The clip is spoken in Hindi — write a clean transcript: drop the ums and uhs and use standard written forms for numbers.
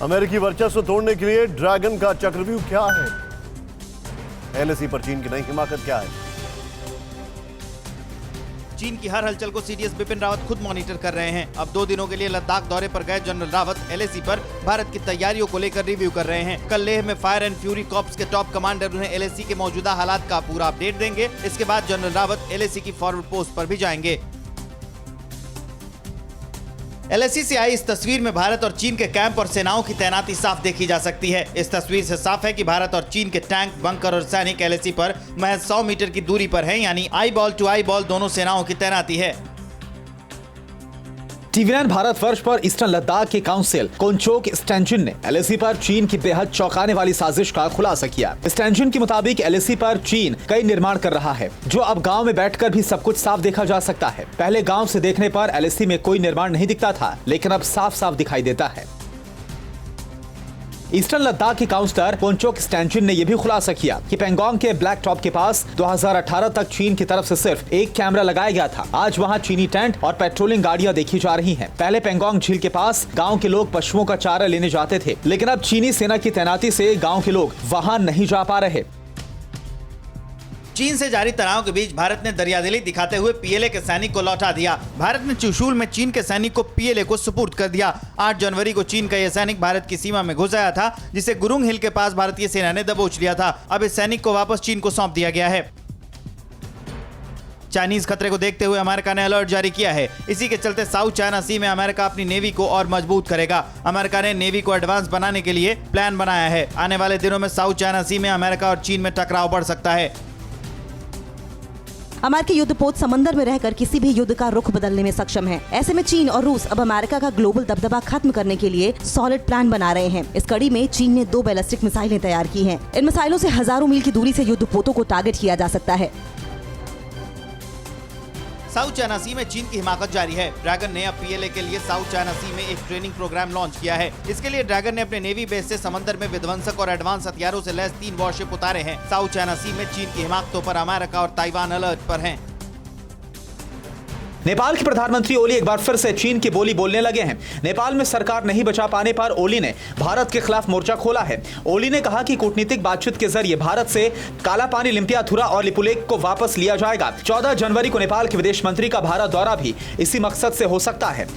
अमेरिकी वर्चस्व तोड़ने के लिए ड्रैगन का चक्रव्यूह क्या है? एलएसी पर चीन की नई हिमाकत क्या है? चीन की हर हलचल को सीडीएस बिपिन रावत खुद मॉनिटर कर रहे हैं। अब 2 दिनों के लिए लद्दाख दौरे पर गए जनरल रावत एलएसी पर भारत की तैयारियों को लेकर रिव्यू कर रहे हैं। कल लेह में फायर एंड फ्यूरी कॉर्प्स के टॉप कमांडर उन्हें एलएसी के मौजूदा हालात का पूरा अपडेट देंगे। इसके बाद जनरल रावत एलएसी की फॉरवर्ड पोस्ट पर भी जाएंगे। एलएसी से आई इस तस्वीर में भारत और चीन के कैंप और सेनाओं की तैनाती साफ देखी जा सकती है। इस तस्वीर से साफ है कि भारत और चीन के टैंक, बंकर और सैनिक एलएसी पर महज 100 मीटर की दूरी पर हैं, यानी eyeball to eyeball दोनों सेनाओं की तैनाती है। TV9 भारत वर्ष पर ईस्टर्न लद्दाख के काउंसिल कोनचोक स्टैंजिन ने एलएसी पर चीन की बेहद चौंकाने वाली साजिश का खुलासा किया। स्टैंजिन के मुताबिक एलएसी पर चीन कई निर्माण कर रहा है, जो अब गांव में बैठकर भी सब कुछ साफ देखा जा सकता है। पहले गांव से देखने पर एलएसी में कोई निर्माण नहीं दिखता था, लेकिन अब साफ साफ दिखाई देता है। ईस्टर्न लद्दाख के काउंसलर कोनचोक स्टैंजिन ने यह भी खुलासा किया कि पेंगोंग के ब्लैक टॉप के पास 2018 तक चीन की तरफ से सिर्फ एक कैमरा लगाया गया था। आज वहां चीनी टेंट और पेट्रोलिंग गाड़ियां देखी जा रही हैं। पहले पेंगोंग झील के पास गांव के लोग पशुओं का चारा लेने जाते थे, लेकिन अब चीनी सेना की तैनाती से गांव के लोग वहां नहीं जा पा रहे। चीन से जारी तनाव के बीच भारत ने दरियादिली दिखाते हुए पीएलए के सैनिक को लौटा दिया। भारत ने चुशूल में चीन के सैनिक को पीएलए को सुपुर्द कर दिया। 8 जनवरी को चीन का यह सैनिक भारत की सीमा में घुस आया था, जिसे गुरुंग हिल के पास भारतीय सेना ने दबोच लिया था। अब इस सैनिक को वापस चीन को सौंप दिया गया है। चाइनीज खतरे को देखते हुए अमेरिका ने अलर्ट जारी किया है। इसी के चलते साउथ चाइना सी में अमेरिका अपनी नेवी को और मजबूत करेगा। अमेरिका ने नेवी को एडवांस बनाने के लिए प्लान बनाया है। आने वाले दिनों में साउथ चाइना सी में अमेरिका और चीन में टकराव बढ़ सकता है। अमेरिकी युद्धपोत समंदर में रहकर किसी भी युद्ध का रुख बदलने में सक्षम है। ऐसे में चीन और रूस अब अमेरिका का ग्लोबल दबदबा खत्म करने के लिए सॉलिड प्लान बना रहे हैं। इस कड़ी में चीन ने 2 बैलिस्टिक मिसाइलें तैयार की हैं। इन मिसाइलों से हजारों मील की दूरी से युद्धपोतों को टारगेट किया जा सकता है। साउथ चाइना सी में चीन की हिमाकत जारी है। ड्रैगन ने अब पीएलए के लिए साउथ चाइना सी में एक ट्रेनिंग प्रोग्राम लॉन्च किया है। इसके लिए ड्रैगन ने अपने नेवी बेस से समंदर में विध्वंसक और एडवांस हथियारों से लैस 3 वॉरशिप उतारे हैं। साउथ चाइना सी में चीन की हिमाकतों पर अमेरिका और ताइवान अलर्ट पर हैं। नेपाल के प्रधानमंत्री ओली एक बार फिर से चीन की बोली बोलने लगे हैं। नेपाल में सरकार नहीं बचा पाने पर ओली ने भारत के खिलाफ मोर्चा खोला है। ओली ने कहा कि कूटनीतिक बातचीत के जरिए भारत से काला पानी, लिम्पियाथुरा और लिपुलेख को वापस लिया जाएगा। 14 जनवरी को नेपाल के विदेश मंत्री का भारत दौरा भी इसी मकसद से हो सकता है।